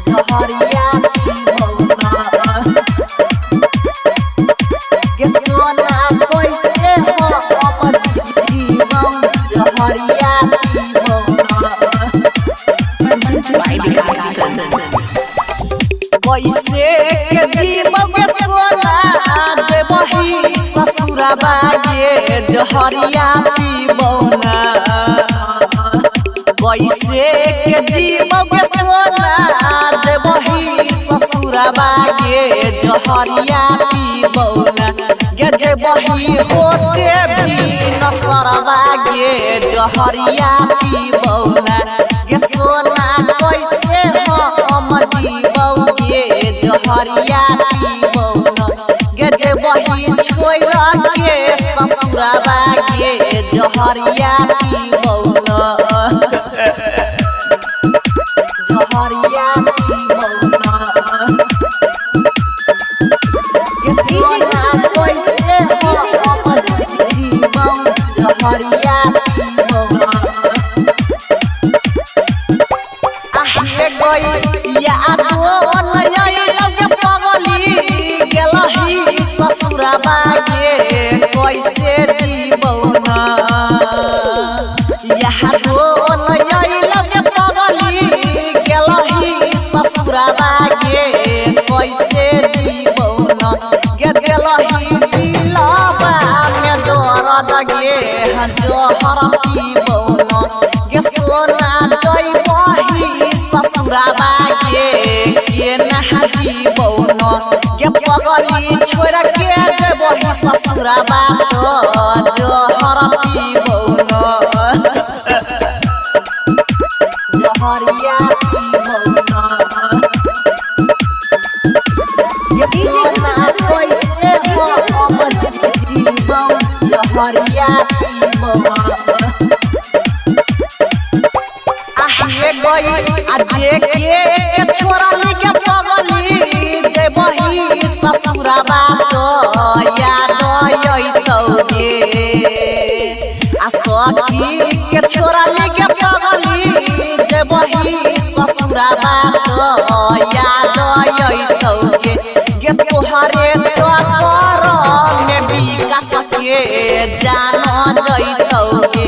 जहरिया पीबौना गे सोना कैसे हम जीवौ जहरिया पीबौना कैसे के जीवौ गे सोना जेबही ससुरबा गे जहरिया पीबौना कैसे के जीवौ गे सोना जेबही ससुरबा गे जहरिया पीबौना गे जेबही होते भी नसरबा गे जहरिया पीबौना गे सोना कैसे हम जीवौ गे जहरिया पीबौना गे जेबही छोड़ के ससुरबा गे जहरिया पीबौना जहरिया पीबौना गे सोना कैसे हम जीवौ जहरिया पीबौना आहे गई यादो नयलौ गे पगली गेलही ससुरबा गे कैसे जीवौना यादो नयलौ गे पगली गेलही ससुरबा गे कैसे जीवौना गे देलही दिलबा में दर्द गे जहर पीबौना गे सोना जइबही ससुरबा गे नहा जीवौना गे पगली छोड़ के जेबही ससुरबा तो जहर पीबौना जहरिया पीबौना गे सोना कैसे हम जीवौ जहरिया पीबौना आहे गई जे के छोड़ली गे पगली जेबही ससुरबा तो याद अइतौ गे सखी के छोड़ली गे पगली जेबही ससुरबा तो याद अइतौ गे गे तोहरे चक्कर में विकास के जान जइतौ गे